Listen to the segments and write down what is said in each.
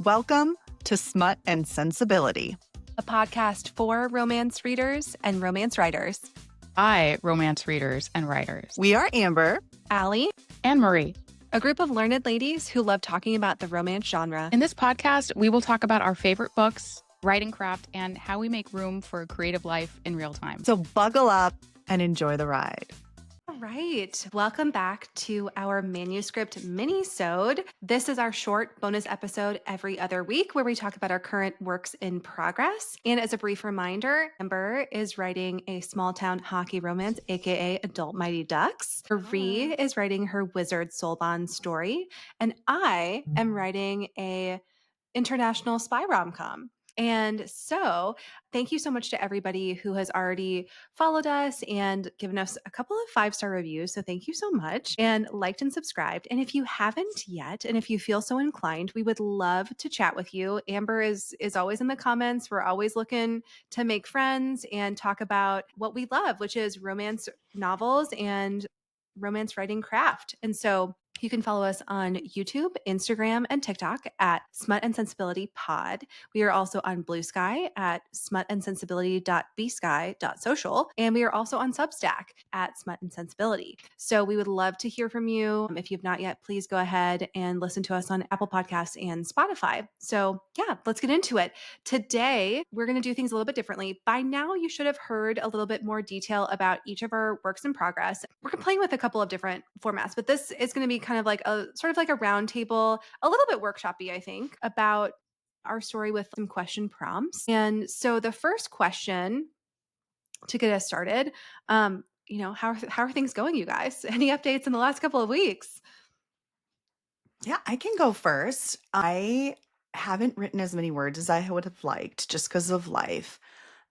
Welcome to Smut and Sensibility, a podcast for romance readers and romance writers. By romance readers and writers. We are Amber, Allie, and Marie, a group of learned ladies who love talking about the romance genre. In this podcast, we will talk about our favorite books, writing craft, and how we make room for a creative life in real time. So buckle up and enjoy the ride. All right. Welcome back to our Manuscript Minisode. This is our short bonus episode every other week where we talk about our current works in progress. And as a brief reminder, Amber is writing a small town hockey romance, aka Adult Mighty Ducks. Marie is writing her Wizard Soul Bond story. And I am writing a international spy rom-com. And so thank you so much to everybody who has already followed us and given us a couple of 5-star reviews. So thank you so much, and liked and subscribed. And if you haven't yet, and if you feel so inclined, we would love to chat with you. Amber is always in the comments. We're always looking to make friends and talk about what we love, which is romance novels and romance writing craft. And so you can follow us on YouTube, Instagram, and TikTok at Smut and Sensibility Pod. We are also on Blue Sky at smutandsensibility.bsky.social. And we are also on Substack at Smut and Sensibility. So we would love to hear from you. If you've not yet, please go ahead and listen to us on Apple Podcasts and Spotify. So yeah, let's get into it. Today, we're going to do things a little bit differently. By now, you should have heard a little bit more detail about each of our works in progress. We're playing with a couple of different formats, but this is going to be kind of like a sort of like a round table, a little bit workshoppy, I think, about our story with some question prompts. And so the first question to get us started, how are things going, you guys? Any updates in the last couple of weeks? Yeah, I can go first. I haven't written as many words as I would have liked just because of life.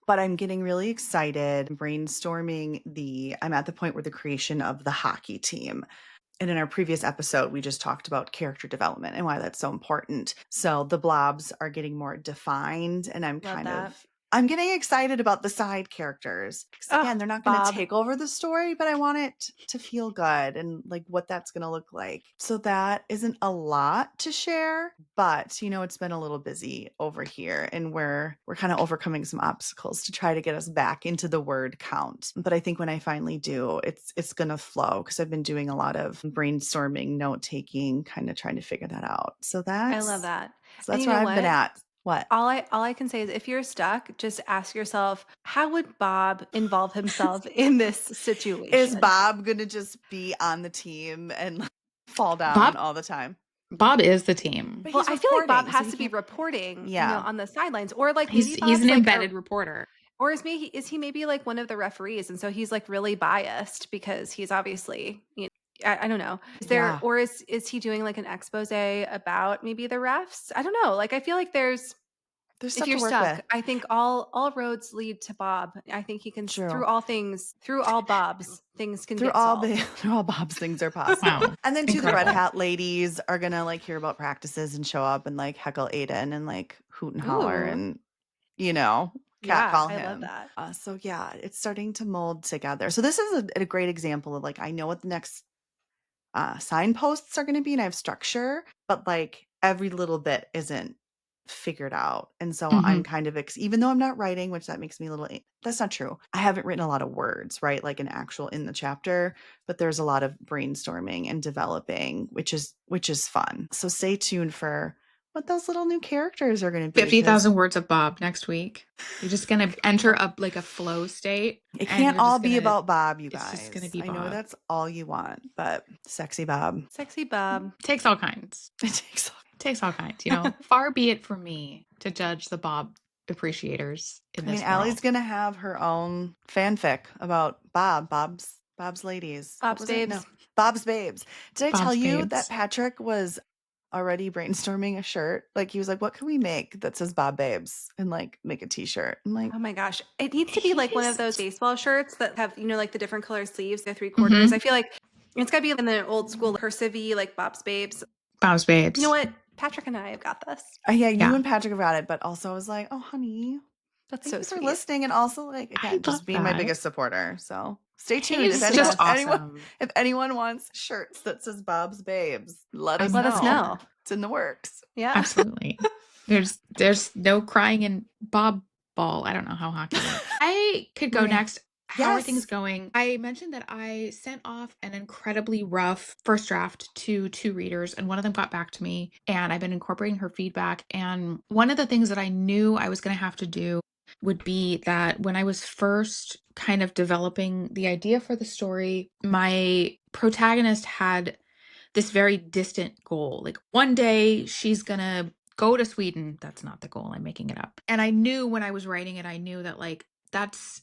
But I'm getting really excited, brainstorming I'm at the point where the creation of the hockey team. And in our previous episode, we just talked about character development and why that's so important. So the blobs are getting more defined, and I'm getting excited about the side characters. Because again, they're not going to take over the story, but I want it to feel good and like what that's going to look like. So that isn't a lot to share, but it's been a little busy over here, and we're kind of overcoming some obstacles to try to get us back into the word count. But I think when I finally do, it's going to flow, because I've been doing a lot of brainstorming, note taking, kind of trying to figure that out. So I love that. So that's where I've been at. What? All I can say is, if you're stuck, just ask yourself, how would Bob involve himself in this situation? Is Bob going to just be on the team and fall down all the time? Bob is the team. Well, I feel like Bob has to be reporting on the sidelines, or like he's an embedded reporter. Or is he maybe like one of the referees, and so he's like really biased because he's obviously, I don't know. Is there, or is he doing like an expose about maybe the refs? I don't know. Like, I feel like there's stuff if you're to work stuck, with. I think all roads lead to Bob. I think he can through all Bobs, things can get solved. Through all Bob's, things are possible. Wow. And then the Red Hat ladies are gonna like hear about practices and show up and like heckle Aiden and like hoot and holler and catcall him. I love that. So yeah, it's starting to mold together. So this is a great example of like, I know what the next signposts are going to be, and I have structure, but like every little bit isn't figured out. And so I'm kind of, even though I'm not writing, which that makes me that's not true. I haven't written a lot of words, right? Like an actual in the chapter, but there's a lot of brainstorming and developing, which is fun. So stay tuned for what those little new characters are going to be. 50,000 words of Bob next week. You're just going to enter a flow state. It can't all be about Bob, you guys. It's just going to be Bob. I know that's all you want, but sexy Bob. Sexy Bob. Takes all kinds. It takes all kinds. Far be it from me to judge the Bob appreciators in this world. Allie's going to have her own fanfic about Bob's ladies. Bob's babes. No, Bob's babes. Did I tell you that Patrick was already brainstorming a shirt? Like, he was like, what can we make that says Bob Babes, and like make a t-shirt? I'm like, oh my gosh, it needs to be like one of those baseball shirts that have like the different color sleeves, the 3/4. I feel like it's gotta be in the old school cursive-y, like Bob's Babes. Bob's Babes. You know what, Patrick and I have got this. You and Patrick have got it. But also I was like, oh honey, that's thank so you sweet for listening, and also like, again, just being my biggest supporter. So stay tuned. If anyone wants shirts that says Bob's Babes, let us know. It's in the works. Yeah. Absolutely. There's no crying in Bob Ball. I don't know how hockey works. I could go Yeah. next. How are things Yes. going? I mentioned that I sent off an incredibly rough first draft to 2 readers, and one of them got back to me, and I've been incorporating her feedback. And one of the things that I knew I was going to have to do would be that when I was first kind of developing the idea for the story, my protagonist had this very distant goal. Like one day she's gonna go to Sweden. That's not the goal. I'm making it up. And I knew when I was writing it, I knew that like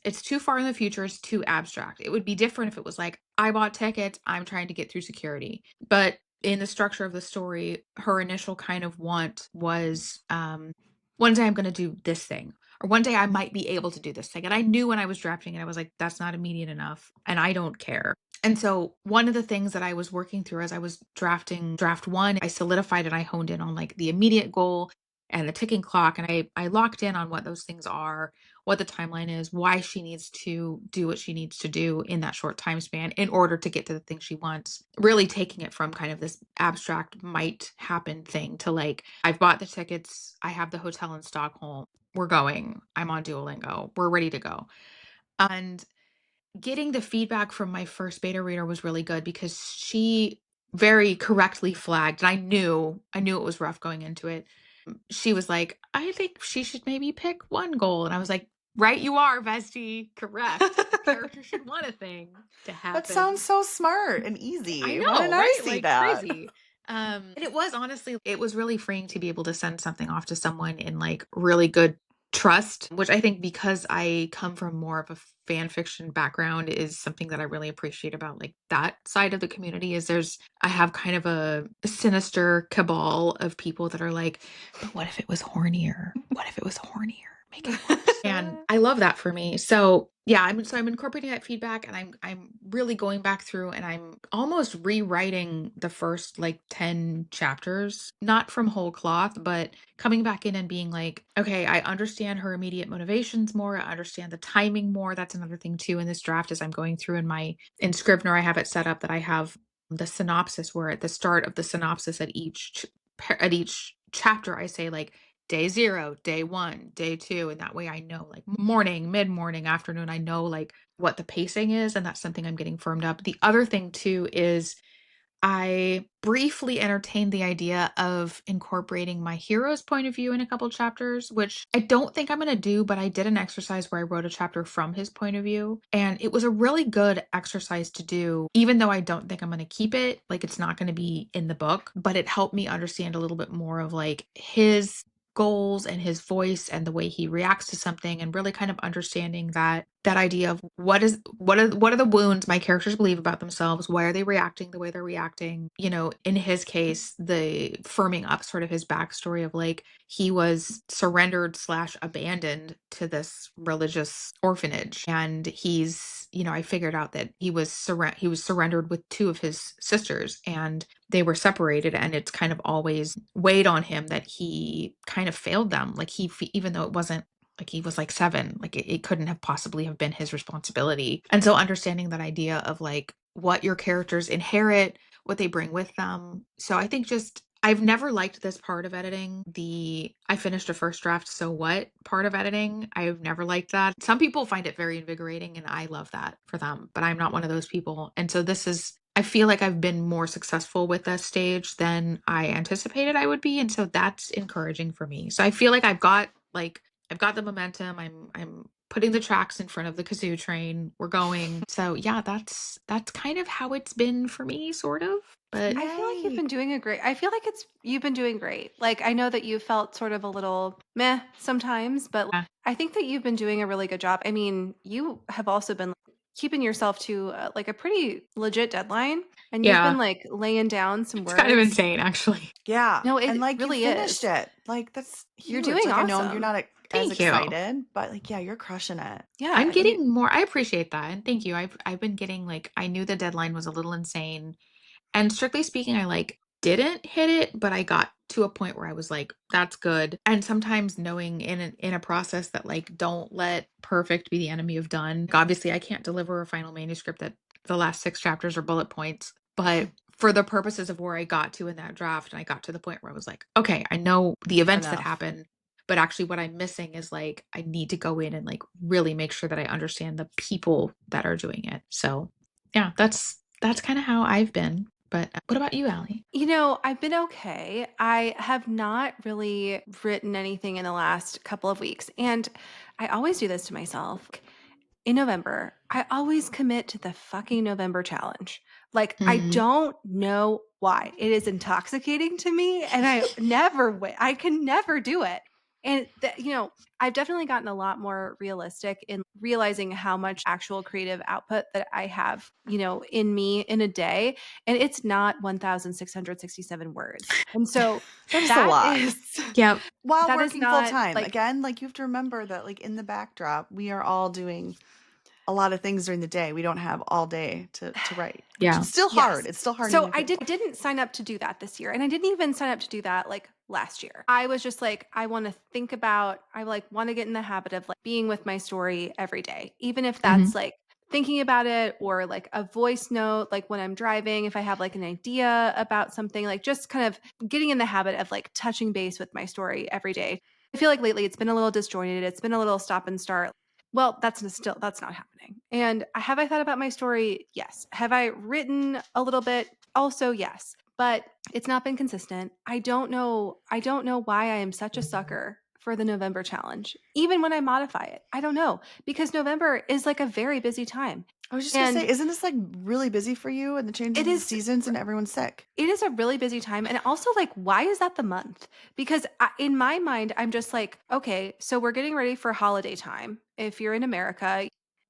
it's too far in the future. It's too abstract. It would be different if it was like, I bought tickets, I'm trying to get through security. But in the structure of the story, her initial kind of want was one day I'm gonna do this thing. Or one day I might be able to do this thing. And I knew when I was drafting it, I was like, that's not immediate enough. And I don't care. And so one of the things that I was working through as I was drafting draft one, I solidified and I honed in on like the immediate goal and the ticking clock. And I locked in on what those things are, what the timeline is, why she needs to do what she needs to do in that short time span in order to get to the thing she wants. Really taking it from kind of this abstract might happen thing to like, I've bought the tickets, I have the hotel in Stockholm, we're going, I'm on Duolingo, we're ready to go. And getting the feedback from my first beta reader was really good because she very correctly flagged, and I knew it was rough going into it. She was like, I think she should maybe pick one goal. And I was like, right, you are, Vesti. Correct. The character should want a thing to That happen. soun't so smart and I easy. Why know, didn't I right? see Like that? crazy. And it was honestly, it was really freeing to be able to send something off to someone in like really good trust, which I think because I come from more of a fan fiction background is something that I really appreciate about like that side of the community is I have kind of a sinister cabal of people that are like, but what if it was hornier? What if it was hornier? Make it worse. And I love that for me. So yeah, I'm incorporating that feedback and I'm really going back through and I'm almost rewriting the first like 10 chapters, not from whole cloth, but coming back in and being like, okay, I understand her immediate motivations more. I understand the timing more. That's another thing too in this draft as I'm going through in Scrivener, I have it set up that I have the synopsis where at the start of the synopsis at each chapter, I say like day 0, day 1, day 2. And that way I know like morning, mid-morning, afternoon, I know like what the pacing is. And that's something I'm getting firmed up. The other thing too is I briefly entertained the idea of incorporating my hero's point of view in a couple chapters, which I don't think I'm going to do, but I did an exercise where I wrote a chapter from his point of view. And it was a really good exercise to do, even though I don't think I'm going to keep it. Like it's not going to be in the book, but it helped me understand a little bit more of like his goals and his voice and the way he reacts to something and really kind of understanding that idea of what are the wounds my characters believe about themselves, why are they reacting the way they're reacting, in his case the firming up sort of his backstory of like he was surrendered / abandoned to this religious orphanage and I figured out that he was surrendered with 2 of his sisters and they were separated and it's kind of always weighed on him that he kind of failed them. Like even though it wasn't like he was like 7, like it couldn't have possibly have been his responsibility. And so understanding that idea of like what your characters inherit, what they bring with them. So I think I've never liked this part of editing. I finished a first draft, so what part of editing? I've never liked that. Some people find it very invigorating and I love that for them, but I'm not one of those people. And so I feel like I've been more successful with this stage than I anticipated I would be. And so that's encouraging for me. So I feel like I've got the momentum. I'm putting the tracks in front of the kazoo train. We're going. So yeah, that's kind of how it's been for me, sort of. But I feel like you've Yay. been doing you've been doing great. Like I know that you felt sort of a little meh sometimes, but yeah. I think that you've been doing a really good job. I mean, you have also been keeping yourself to like a pretty legit deadline and you've Yeah, been like laying down some it's kind of words. insane, actually. Yeah. No, And it like you really finished is. it. Like that's You're huge. doing Like I know you're awesome. not as Thank you. excited, but like yeah, you're crushing it. Yeah, I'm getting more. I appreciate that, and thank you. I've been getting like I knew the deadline was a little insane, and strictly speaking, I like didn't hit it, but I got to a point where I was like, that's good. And sometimes knowing in a process that like don't let perfect be the enemy of done. Like, obviously, I can't deliver a final manuscript that the last 6 chapters are bullet points, but for the purposes of where I got to in that draft, and I got to the point where I was like, okay, I know the events that Enough. happen, but actually what I'm missing is like, I need to go in and like really make sure that I understand the people that are doing it. So yeah, that's kind of how I've been. But what about you, Allie? I've been okay. I have not really written anything in the last couple of weeks. And I always do this to myself. In November, I always commit to the fucking November challenge. Like, I Mhm. don't know why. It is intoxicating to me, and I can never do it. And I've definitely gotten a lot more realistic in realizing how much actual creative output that I have, in me in a day. And it's not 1,667 words. And so That is a that lot. is, Yep. While that is working full not time. like, Again, like you have to remember that like in the backdrop, we are all doing a lot of things during the day. We don't have all day to write, which Yeah. is still hard. yes. It's still hard So even I for didn't sign up to do that this year. And I didn't even sign up to do that like last year. I was just like, I want to think about, I like want to get in the habit of like being with my story every day, even if Mhm. that's like thinking about it or like a voice note, like when I'm driving, if I have like an idea about something, like just kind of getting in the habit of like touching base with my story every day. I feel like lately it's been a little disjointed. It's been a little stop and start. Well, that's not happening. And have I thought about my story? Yes. Have I written a little bit? Also, yes. But it's not been consistent. I don't know why I am such a sucker for the November challenge. Even when I modify it. I don't know, because November is like a very busy time. I was just gonna say, And isn't this like really busy for you and the changes it of the is seasons and everyone's sick? it is a really busy time. And also, like, why is that the month? Because in my mind, I'm just like, okay, so we're getting ready for holiday time. If you're in America,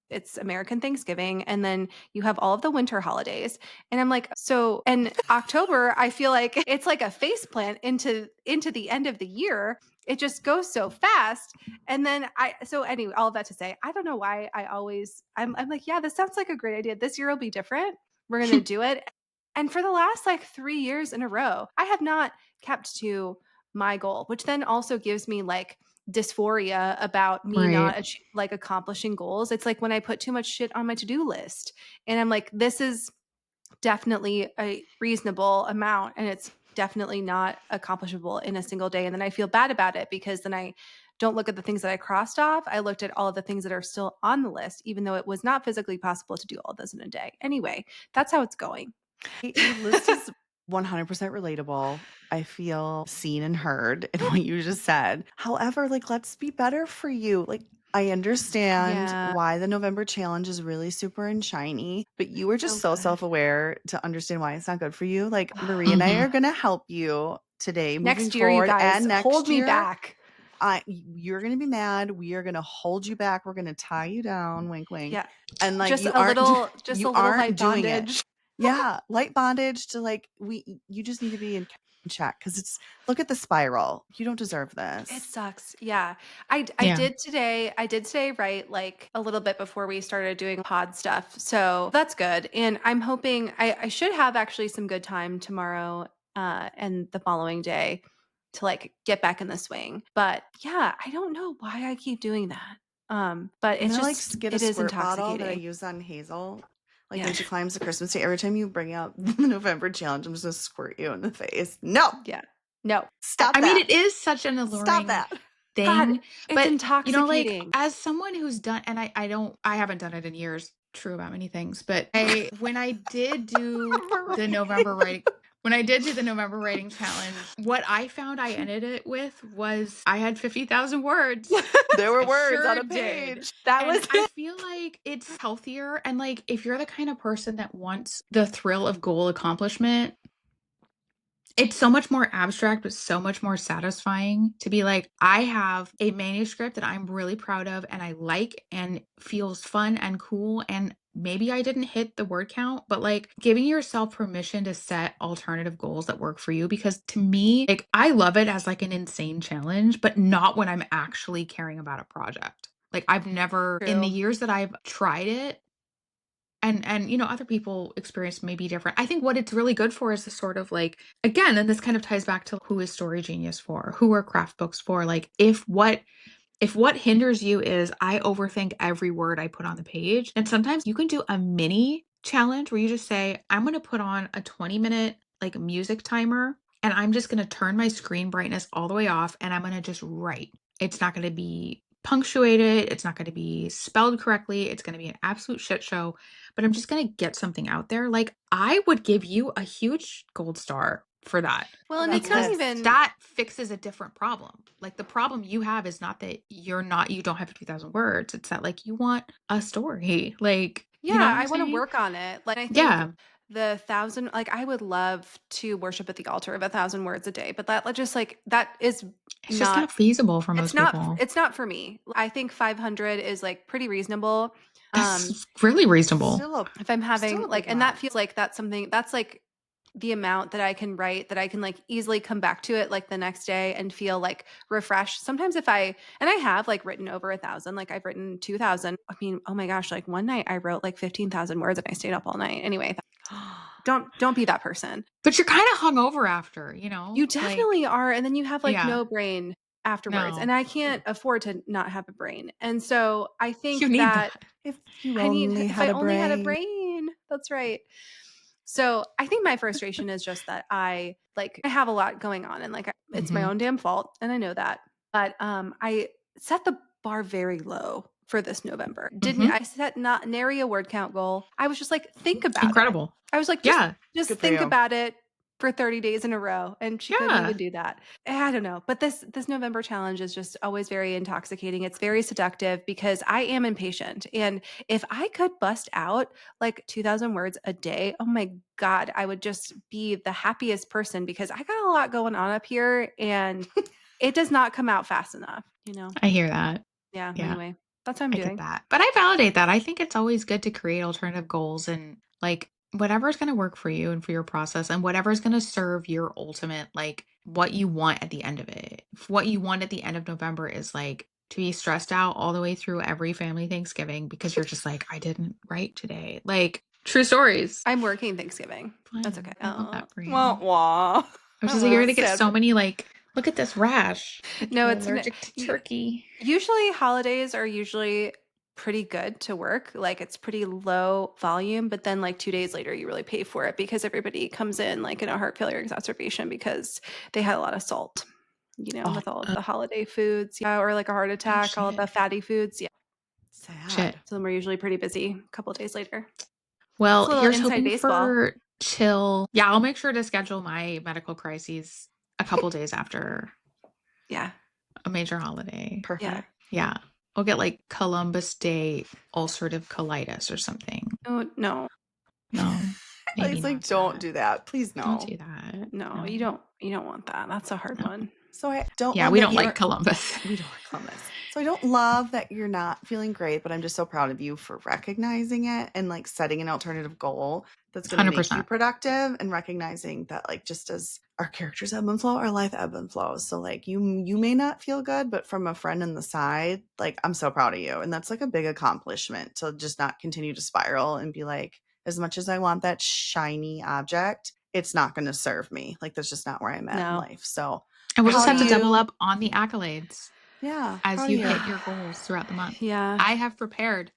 it's American Thanksgiving, and then you have all of the winter holidays. And I'm like, so, and October, I feel like it's like a face plant into the end of the year. It just goes so fast. And then so anyway, all of that to say, I don't know why I'm like, yeah, this sounds like a great idea. This year will be different. We're going to do it. And for the last like 3 years in a row, I have not kept to my goal, which then also gives me like dysphoria about me Right. not like accomplishing goals. It's like when I put too much shit on my to-do list and I'm like, this is definitely a reasonable amount and it's definitely not accomplishable in a single day. And then I feel bad about it because then I don't look at the things that I crossed off. I looked at all of the things that are still on the list, even though it was not physically possible to do all those in a day. Anyway, that's how it's going. Your list is 100% relatable. I feel seen and heard in what you just said. However, like, let's be better for you. Like, I understand Yeah. why the November challenge is really super and shiny, but you were just Oh, so good. self aware to understand why it's not good for you. Like, Marie and I Mhm. are going to help you today moving Next year, you forward guys, and hold next me year. back. You're going to be mad. We are going to hold you back. We're going to tie you down, wink, wink. Yeah. And like, Just a you little aren't light doing it. bondage. Yeah, light bondage to like you just need to be in check because it's look at the spiral. You don't deserve It this. sucks. Yeah. I Yeah. did today. I did today right like a little bit before we started doing pod stuff. So that's good. And I'm hoping I should have actually some good time tomorrow and the following day to like get back in the swing. But yeah, I don't know why I keep doing that. But I'm it's gonna like just get a it is squirt bottle that I intoxicating. use on Hazel. Like Yeah. when she climbs the Christmas tree, every time you bring up the November challenge, I'm just gonna squirt you in the face. No, Yeah. No. stop I mean, that. it is such an Stop alluring that. God, thing, it's but like intoxicating. as someone who's done, and I haven't done it in years, true about many things, but when I did do the November writing, when I did do the November writing challenge, what I found I ended it with was I had 50,000 words. There were I words on sure a did. page. That And was I it. feel like it's healthier. And like, if you're the kind of person that wants the thrill of goal accomplishment, it's so much more abstract, but so much more satisfying to be like, I have a manuscript that I'm really proud of and I like and feels fun and cool. And maybe I didn't hit the word count, but like giving yourself permission to set alternative goals that work for you. Because to me, like, I love it as like an insane challenge, but not when I'm actually caring about a project. Like, I've never, in the True. years that I've tried it, and other people experience may be different. I think what it's really good for is the sort of like, again, and this kind of ties back to who is Story Genius for, who are craft books for. Like, if what hinders you is I overthink every word I put on the page, and sometimes you can do a mini challenge where you just say, I'm going to put on a 20-minute like music timer and I'm just going to turn my screen brightness all the way off and I'm going to just write. It's not going to be punctuated. It's not going to be spelled correctly. It's going to be an absolute shit show, but I'm just going to get something out there. Like I would give you a huge gold star for that. Well, and That's it's not list. even That fixes a different problem. Like the problem you have is not that you don't have 2,000 words. It's that like you want a story. Like, yeah, you know what I I'm want to saying? work on it. Like I think Yeah. the 1,000, like I would love to worship at the altar of 1,000 words a day, but that just like that is It's just not not feasible for it's most not people. it's not for me. I think 500 is like pretty reasonable. That's really reasonable. Still If I'm having a like, big and that amount. feels like that's something that's like the amount that I can write that I can like easily come back to it like the next day and feel like refreshed. Sometimes if I, and I have like written over 1,000, like I've written 2,000. I mean, oh my gosh, like one night I wrote like 15,000 words and I stayed up all night. Anyway, don't be that person. But you're kind of hungover after, you know? You Like, definitely are. And then you have like yeah. no brain afterwards. No. And I can't afford to not have a brain. And so I You think need that that. If you I need, only if had I a only had a brain. brain. That's right. So I think my frustration is just that I have a lot going on and like it's my Mhm. own damn fault. And I know that. But I set the bar very low for this November. Didn't Mhm. I set not nary a word count goal? I was just like, think about it. Incredible. I was like, Yeah. just Good for think you. about it for 30 days in a row. And she couldn't Yeah. even do that. I don't know. But this November challenge is just always very intoxicating. It's very seductive because I am impatient. And if I could bust out like 2,000 words a day, oh my God, I would just be the happiest person because I got a lot going on up here and it does not come out fast enough, you know? I hear that. Yeah. Yeah. Anyway, that's what I'm I get doing. that. But I validate that. I think it's always good to create alternative goals and like whatever's going to work for you and for your process and whatever's going to serve your ultimate, like what you want at the end of it. If what you want at the end of November is like to be stressed out all the way through every family Thanksgiving because you're just like, I didn't write today. Like true stories. I'm working Thanksgiving. That's Fine. okay. I love that for you. Wah, wah. I was I'm just a like, you're little going to get sad so for- many like, look at this rash. Like No, you're it's allergic to turkey. usually holidays are usually pretty good to work. Like it's pretty low volume, but then like 2 days later you really pay for it because everybody comes in like in a heart failure exacerbation because they had a lot of salt, you know, Oh, with all of the holiday foods. Yeah, or like a heart attack, all of the shit. fatty foods. Yeah. sad. Shit. So then we're usually pretty busy a couple of days later. Well, It's a little here's inside hoping baseball. for chill. Yeah, I'll make sure to schedule my medical crises a couple days after Yeah. a major holiday. Perfect. Yeah. Yeah. I'll get like Columbus Day ulcerative colitis or something. Oh, no. No. Maybe He's like, not don't that. do that. Please no. Don't do that. No, you don't want that. That's a hard No. one. So I don't Yeah, love we that don't like Columbus. we don't like Columbus. So I don't love that you're not feeling great, but I'm just so proud of you for recognizing it and like setting an alternative goal that's going to make you 100%. productive and recognizing that like just as our characters ebb and flow, our life ebb and flows. So like you may not feel good, but from a friend on the side, like I'm so proud of you. And that's like a big accomplishment to just not continue to spiral and be like, as much as I want that shiny object, it's not going to serve me. Like that's just not where I'm at in No. life. So And we'll just Proud have to of double you. up on the accolades yeah, as proud you of hit your goals throughout the month. Yeah. I have prepared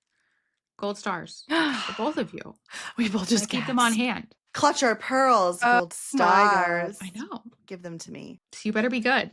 gold stars for both of you. We both Just just keep them on gasp. hand. Clutch our pearls, Oh gold my God. stars. I know. Give them to me. So you better be good.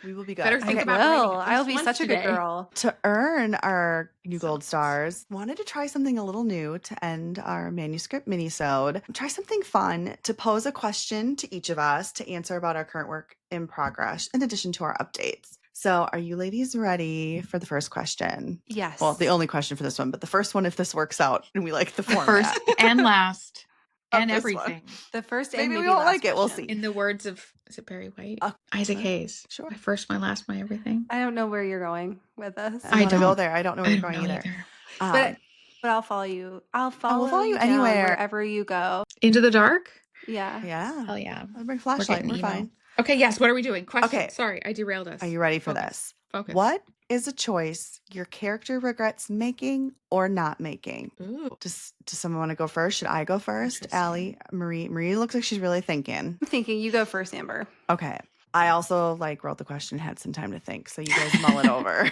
We will be good. Better think I about writing will. at I'll least be once such a good today. girl. To earn our new So gold nice. stars, wanted to try something a little new to end our manuscript minisode. Try something fun to pose a question to each of us to answer about our current work in progress, in addition to our updates. So are you ladies ready for the first question? Yes. Well, the only question for this one, but the first one if this works out and we like the The format. first and last Of and this everything. The first and Maybe maybe we won't last like it. We'll question. see. In the words of, is it Barry White? Uh, Isaac sure. Hayes. Sure. My first, my last, my everything. I don't know where you're going with this. I want to go there. I don't know where I you're don't going know either. But I'll follow you. I'll follow, follow you down anywhere. wherever you go. Into the dark? Yeah. Yeah. Hell yeah. I'll bring flashlight. getting We're emo. fine. Okay, yes. What are we doing? Question. Okay. Sorry, I derailed us. Are you ready for Focus. this? Focus. What is a choice your character regrets making or not making? Ooh. Does someone want to go first? Should I go first? Interesting. Allie, Marie. Marie looks like she's really thinking. I'm thinking you go first, Amber. Okay. I also wrote the question, had some time to think. So you guys mull it over.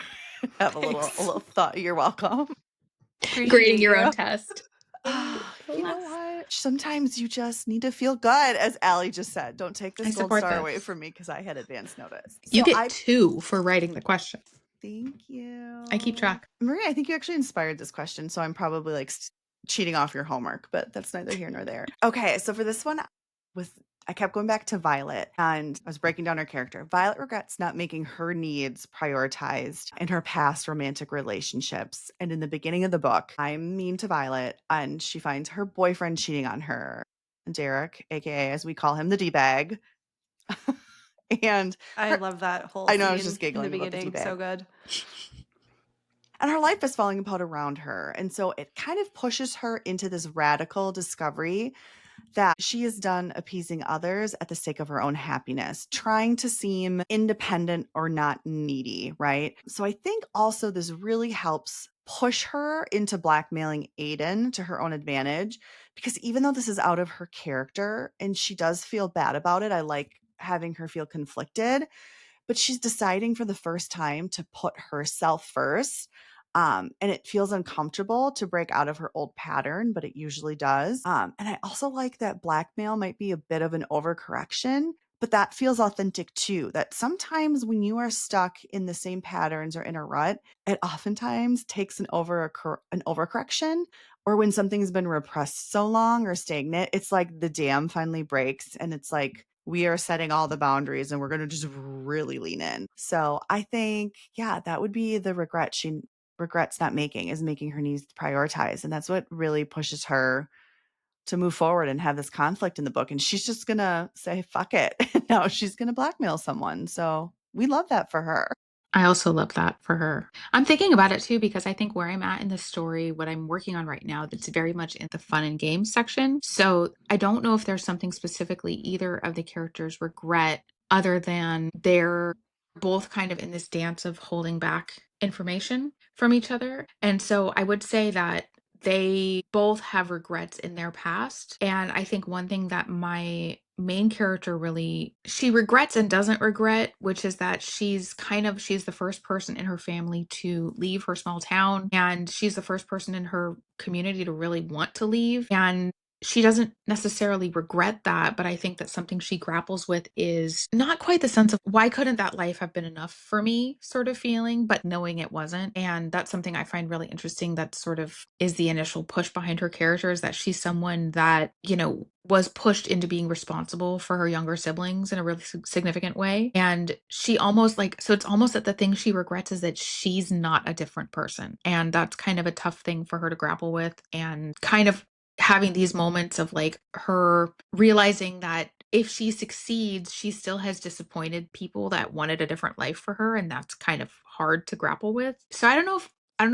Have a little thought. You're welcome. Appreciate Grading your you. own test. You know what? Sometimes you just need to feel good, as Allie just said. Don't take this I gold support star this. away from me because I had advance notice. You So get 2 for writing the question. thank you. I keep track. Maria, I think you actually inspired this question, so I'm probably like cheating off your homework, but that's neither here nor there. Okay, so for this one, I kept going back to Violet and I was breaking down her character. Violet regrets not making her needs prioritized in her past romantic relationships. And in the beginning of the book, I'm mean to Violet and she finds her boyfriend cheating on her, Derek, aka as we call him, the D-bag. And I love that whole I know I was scene just in the giggling about the beginning. D-bag. So good. And her life is falling apart around her. And so it kind of pushes her into this radical discovery that she is done appeasing others at the sake of her own happiness, trying to seem independent or not needy, right? So I think also this really helps push her into blackmailing Aiden to her own advantage, because even though this is out of her character and she does feel bad about it, I like having her feel conflicted, but she's deciding for the first time to put herself first. And it feels uncomfortable to break out of her old pattern, but it usually does. And I also like that blackmail might be a bit of an overcorrection, but that feels authentic too. That sometimes when you are stuck in the same patterns or in a rut, it oftentimes takes an overcorrection, or when something's been repressed so long or stagnant, it's like the dam finally breaks and it's like, we are setting all the boundaries and we're going to just really lean in. So I think, yeah, that would be the regret she regrets not making, is making her needs prioritized. And that's what really pushes her to move forward and have this conflict in the book. And she's just going to say, fuck it. No, she's going to blackmail someone. So we love that for her. I also love that for her. I'm thinking about it too because I think where I'm at in the story, what I'm working on right now, that's very much in the fun and games section. So I don't know if there's something specifically either of the characters regret other than they're both kind of in this dance of holding back information from each other. And so I would say that they both have regrets in their past. And I think one thing that my main character really she regrets and doesn't regret, which is that she's the first person in her family to leave her small town, and she's the first person in her community to really want to leave, and she doesn't necessarily regret that, but I think that something she grapples with is not quite the sense of why couldn't that life have been enough for me sort of feeling, but knowing it wasn't. And that's something I find really interesting. That sort of is the initial push behind her character, is that she's someone that, was pushed into being responsible for her younger siblings in a really significant way. And she almost so it's almost that the thing she regrets is that she's not a different person. And that's kind of a tough thing for her to grapple with, and kind of having these moments of her realizing that if she succeeds, she still has disappointed people that wanted a different life for her. And that's kind of hard to grapple with. So I don't know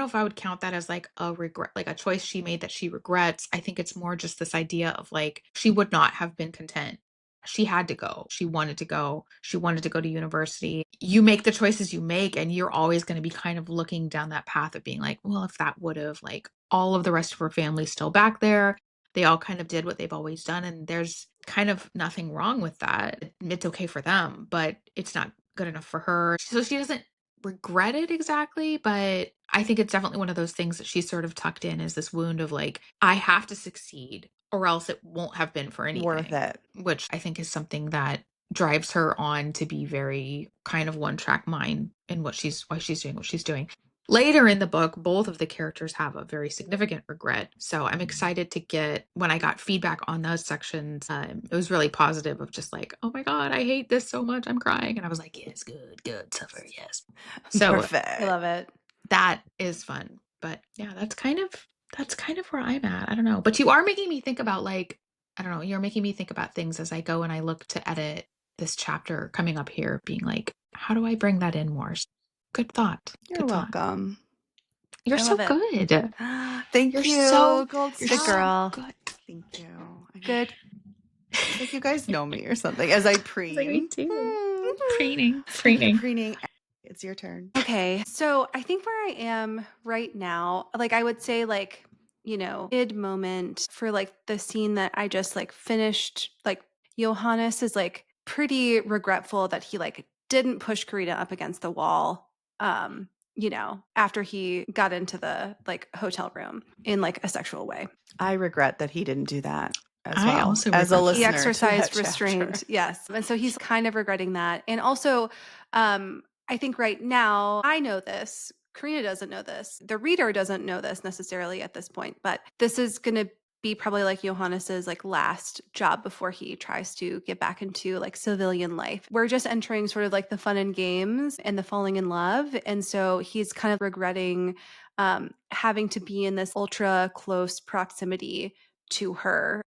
if I would count that as a regret, like a choice she made that she regrets. I think it's more just this idea of she would not have been content. She had to go. She wanted to go. She wanted to go to university. You make the choices you make, and you're always going to be kind of looking down that path of being like, well, if that would have, all of the rest of her family's still back there. They all kind of did what they've always done. And there's kind of nothing wrong with that. It's okay for them, but it's not good enough for her. So she doesn't regret it exactly, but I think it's definitely one of those things that she's sort of tucked in, is this wound of I have to succeed or else it won't have been for Worth anything, it. which I think is something that drives her on to be very kind of one track mind in why she's doing what she's doing. Later in the book, both of the characters have a very significant regret. So I'm excited to get, when I got feedback on those sections, it was really positive of just oh my God, I hate this so much. I'm crying. And I was like, yes, good, suffer, yes. So Perfect. I love it. that is fun. But yeah, that's kind of where I'm at. I don't know. But you are making me think about I don't know, you're making me think about things as I go and I look to edit this chapter coming up here, being how do I bring that in more? Good thought. You're Good thought. welcome. You're I so love it. good. Thank You're you, so Gold you're Good Star. girl. good. Thank you. I mean, Good. it's like you guys know me or something. As I preen. Me too. Preening. Speaking of preening, it's your turn. Okay. So I think where I am right now, I would say mid moment for the scene that I just finished, Johannes is pretty regretful that he didn't push Karina up against the wall. after he got into the like hotel room in like a sexual way. I regret that he didn't do that as I well. also As a regret that. listener, He to exercised that restraint. chapter. Yes. And so he's kind of regretting that. And also, I think right now, I know this. Karina doesn't know this. The reader doesn't know this necessarily at this point, but this is going to be probably like Johannes's like last job before he tries to get back into like civilian life. We're just entering sort of like the fun and games and the falling in love. And so he's kind of regretting having to be in this ultra close proximity to her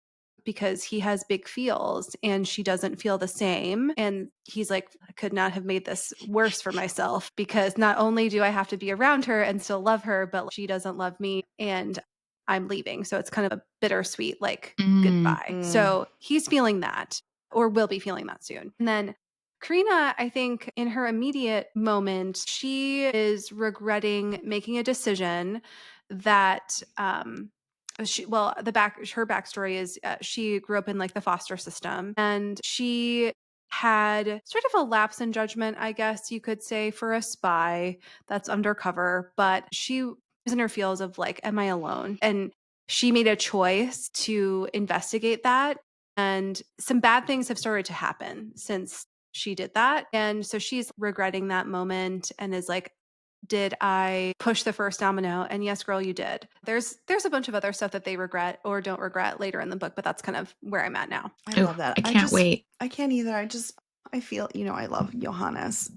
because he has big feels and she doesn't feel the same. And he's like, I could not have made this worse for myself because not only do I have to be around her and still love her, but she doesn't love me and I'm leaving. So it's kind of a bittersweet, like goodbye. So he's feeling that or will be feeling that soon. And then Karina, I think in her immediate moment, she is regretting making a decision that her backstory is she grew up in like the foster system and she had sort of a lapse in judgment, I guess you could say, for a spy that's undercover, but she was in her feels of like, am I alone? And she made a choice to investigate that. And some bad things have started to happen since she did that. And so she's regretting that moment and is like, did I push the first domino? And yes, girl, you did. There's a bunch of other stuff that they regret or don't regret later in the book, but that's kind of where I'm at now. I love that. I can't wait. I can't either. I feel, I love Johannes.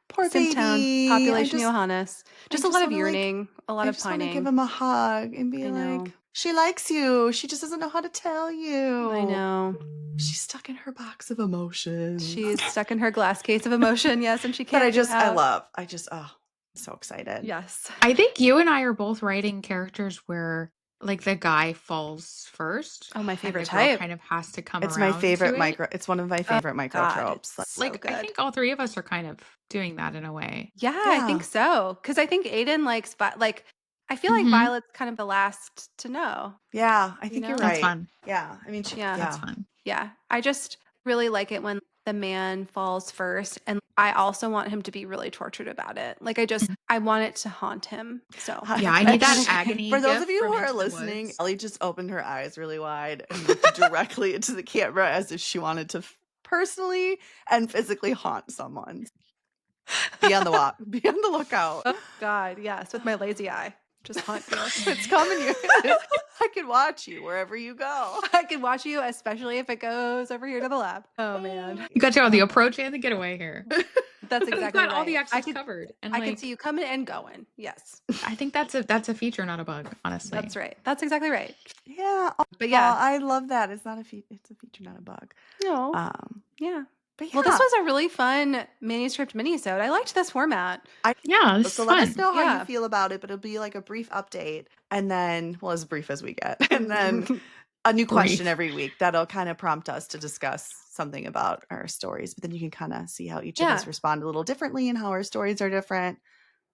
Poor Simtown, baby. population Johannes. Just a lot of wanna, like, yearning, a lot I of just want to give pining. him a hug and be I know. like, she likes you. She just doesn't know how to tell you. I know. She's stuck in her box of emotions. She's stuck in her glass case of emotion, yes, and she But can't get out. I'm so excited. Yes. I think you and I are both writing characters where like the guy falls first. Oh, my And favorite the girl type. kind of has to come It's around my favorite to it. it's one of my favorite micro God. tropes. So Like good. I think all three of us are kind of doing that in a way. Yeah, I think so. Because I think Aiden likes, like, I feel like Mhm. Violet's kind of the last to know. Yeah, I think you're know? right. That's fun. Yeah, I mean, That's fun. Yeah. I just really like it when the man falls first. And I also want him to be really tortured about it. Like, I want it to haunt him. So, Yeah, I need that agony. For those gif of you from who are Into the listening, Woods. Ellie just opened her eyes really wide and looked directly into the camera as if she wanted to personally and physically haunt someone. Be on the lookout. oh, God. Yes. With my lazy eye. Just haunt you. It's coming. I can watch you wherever you go. I can watch you, especially if it goes over here to the lab. Oh, man. You got you on the approach and the getaway here. That's We've exactly got all right. the extras covered. And I can see you coming and going. Yes. I think that's a feature, not a bug, honestly. That's right. That's exactly right. Yeah. But yeah. I love that. It's not a it's a feature, not a bug. No. Yeah. But Well, this was a really fun manuscript minisode. I liked this format. Yeah, this so is let fun. us know how you feel about it, but it'll be like a brief update and then, well, as brief as we get, and then a new question every week that'll kind of prompt us to discuss something about our stories. But then you can kind of see how each of us respond a little differently and how our stories are different.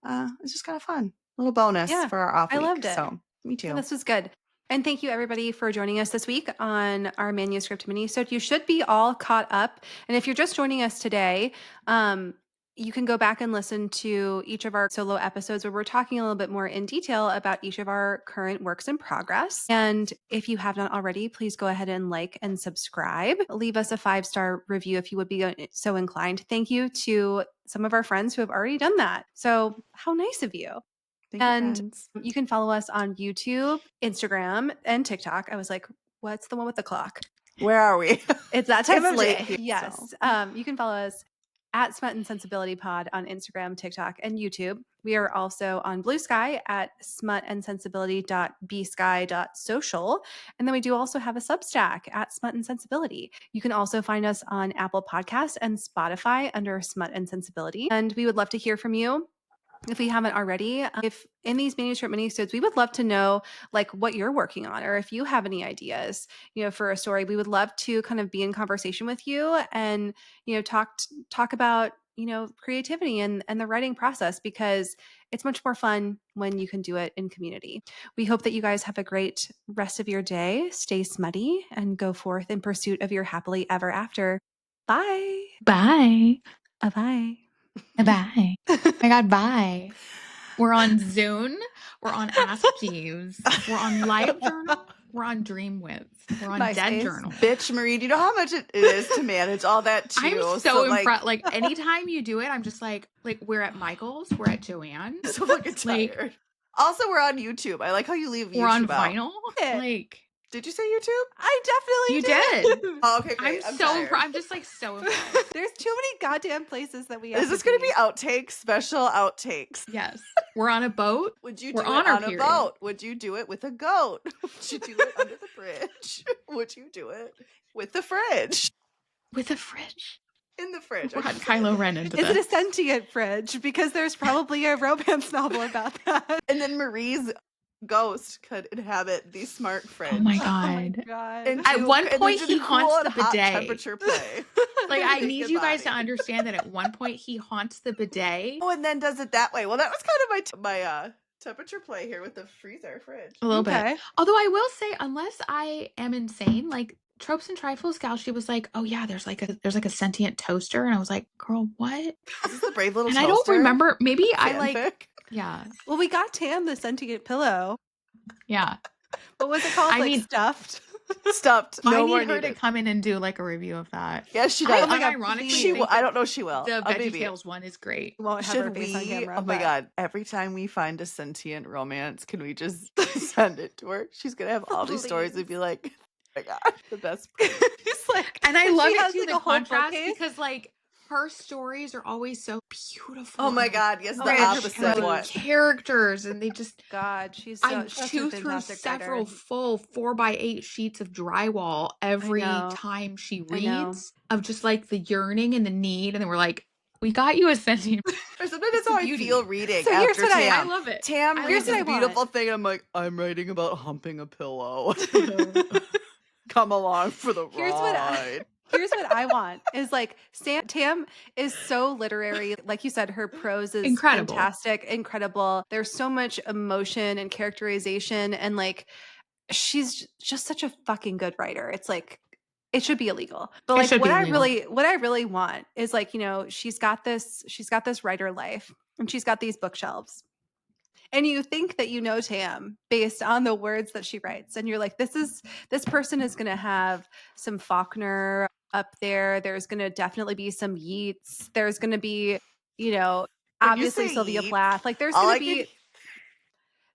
It's just kind of fun. A little bonus for our off week. I loved it. So me too. Yeah, this was good. And thank you, everybody, for joining us this week on our manuscript minisode. You should be all caught up. And if you're just joining us today, you can go back and listen to each of our solo episodes where we're talking a little bit more in detail about each of our current works in progress. And if you have not already, please go ahead and like and subscribe. Leave us a 5-star review if you would be so inclined. Thank you to some of our friends who have already done that. So how nice of you. And you can follow us on YouTube, Instagram, and TikTok. I was like, what's the one with the clock? Where are we? It's that time of late day. here, Yes. so. You can follow us at Smut and Sensibility Pod on Instagram, TikTok, and YouTube. We are also on Blue Sky at smutandsensibility.bsky.social. And then we do also have a Substack at Smut and Sensibility. You can also find us on Apple Podcasts and Spotify under Smut and Sensibility. And we would love to hear from you. If we haven't already, if in these manuscript minisodes, we would love to know like what you're working on, or if you have any ideas, for a story. We would love to kind of be in conversation with you and, talk about, creativity and the writing process, because it's much more fun when you can do it in community. We hope that you guys have a great rest of your day. Stay smutty and go forth in pursuit of your happily ever after. Bye. Bye. Bye. Bye. Oh my God, bye. We're on Zune. We're on Ask Jeeves. We're on LiveJournal. We're on Dreamwidth. We're on Dead MySpace. Journal. Bitch, Marie, do you know how much it is to manage all that too? I'm so impressed. Like anytime you do it, I'm just like we're at Michael's, we're at Joanne's. so fucking Like, tired. Also, we're on YouTube. I like how you leave we're on YouTube out. vinyl. Yeah. Like, Did you say YouTube? I you definitely did. Oh, okay, great. I'm I'm so tired. impressed. I'm just like so impressed. There's too many goddamn places that we have Is this going to be outtakes? Special outtakes. Yes. We're on a boat. Would you We're do on it our on a period. boat? Would you do it with a goat? Would you do it under the bridge? Would you do it with the fridge? With a fridge. In the fridge. Brought Kylo Ren into Is it a this. sentient fridge? Because there's probably a romance novel about that. And then Marie's ghost could inhabit the smart fridge. Oh my Oh my God. God. And At do- one and then point, do he the cool haunts and the hot bidet. temperature play. Like, I Naked need you guys to body. understand that at one point he haunts the bidet. Oh, and then does it that way. Well, that was kind of my temperature play here with the freezer fridge. A little bit. Okay. Although I will say, unless I am insane, like Tropes and Trifles gal, she was like, "Oh yeah, there's like a sentient toaster," and I was like, "Girl, what?" Is this the Brave Little And Toaster? I don't remember. Maybe I like, fanfic? yeah, Well, we got Tam the sentient pillow. yeah. What was it called? I Like mean- stuffed? Stuffed. I No more need her needed. to come in and do like a review of that. Yes, she I does. unironically She will. think I don't know. She will. the Maybe. VeggieTales one is great. Won't have her Should face on we? camera. Oh my but- god! Every time we find a sentient romance, can we just send it to her? She's gonna have all these stories and be like, "Oh my god, the best." He's like, And I she love has, it too, like, the a whole contrast, bookcase. because like her stories are always so beautiful. Oh my and, god! Yes, Oh the my God, opposite. her What? characters, and they just God, she's I such chew a through fantastic several writer. full 4x8 sheets of drywall every know. time she I know. reads of just like the yearning and the need, and then we're like, we got you a sentient. Or sometimes It's that's how the I beauty. feel reading. So here's after what I Tam. love it. Tam I reads love this it. beautiful thing, and I'm like, I'm writing about humping a pillow. Come along for the Here's what ride. Here's what I want is like Tam is so literary. Like you said, her prose is Incredible. fantastic, incredible. There's so much emotion and characterization, and like she's just such a fucking good writer. It's like it should be illegal. But It like should what be I illegal. really want is like, you know, she's got this writer life and she's got these bookshelves. And you think that you know Tam based on the words that she writes. And you're like, this person is going to have some Faulkner up there. There's going to definitely be some Yeats. There's going to be, you know, When you obviously say Sylvia Yeats, Plath. Like there's all going I to be can-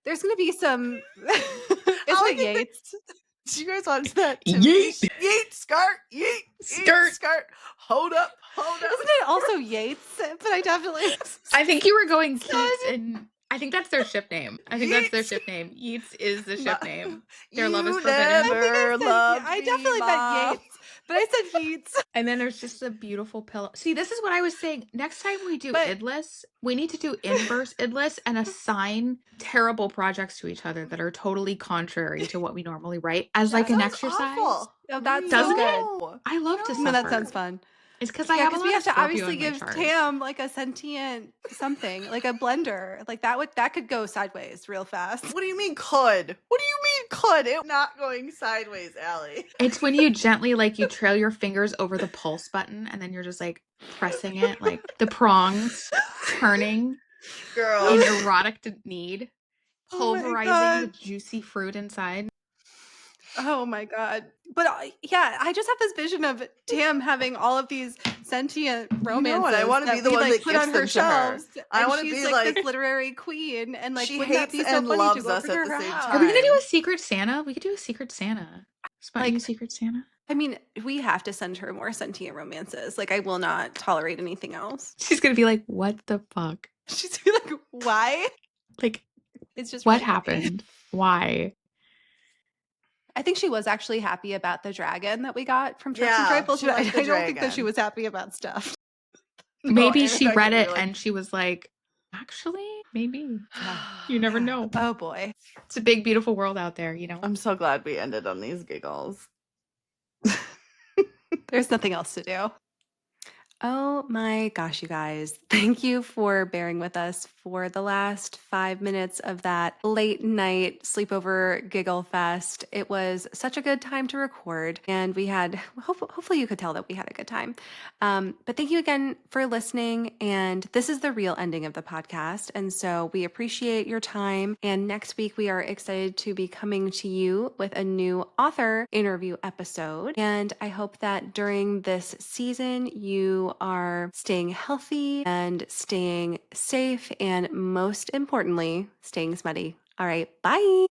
there's going to be some All I isn't it can think- Yates? Do you guys watch that? Yeet. Yeet, skirt, yeet, Skirt. skirt. Hold up, hold up. Isn't it also Yates? But I definitely I think you were going Keats, and I think that's their ship name. I think that's their Yeats. ship name. Yeats is the ship name. Their You love is forbidden. never loved I me, definitely Mom. meant Yates, but I said Yeats. And then there's just a beautiful pillow. See, this is what I was saying. Next time we do But- idless, we need to do inverse idless and assign terrible projects to each other that are totally contrary to what we normally write as like an Sounds exercise. awful. No, that's Doesn't so it? good. I love to No, suffer. that sounds fun. It's because I Yeah, have a because lot we of have to Scorpio obviously in my give chart. Tam like a sentient something, like a blender. Like that could go sideways real fast. What do you mean could? What do you mean could? It's not going sideways, Allie. It's when you gently, like, you trail your fingers over the pulse button and then you're just like pressing it, like the prongs turning Girl. in erotic need, Oh my pulverizing the God. juicy fruit inside. Oh my God. But yeah, I just have this vision of Tam having all of these sentient romances. what? I wanna be that the we, one like, that put gives on them her to her. shelves. I and wanna she's be like like- this literary queen. And like, She wouldn't that hates be so and funny to loves go us over to at her the same house? time. Are we gonna do a Secret Santa? We could do a Secret Santa. Spot Like- you Secret Santa. I mean, we have to send her more sentient romances. Like, I will not tolerate anything else. She's gonna be like, what the fuck? She's gonna be like, why? Like, It's just what really funny. happened? Why? I think she was actually happy about the dragon that we got from Church Yeah, and Trifles. she I liked the don't think that she dragon. was happy about stuff. No, Maybe and she I read could it be like, and she was like, actually, maybe. You never know. Oh boy. It's a big, beautiful world out there, you know? I'm so glad we ended on these giggles. There's nothing else to do. Oh my gosh, you guys. Thank you for bearing with us for the last 5 minutes of that late night sleepover giggle fest. It was such a good time to record, and we had, hopefully, you could tell that we had a good time. But thank you again for listening. And this is the real ending of the podcast. And so we appreciate your time. And next week, we are excited to be coming to you with a new author interview episode. And I hope that during this season, you are staying healthy and staying safe, and most importantly, staying smutty. All right, bye.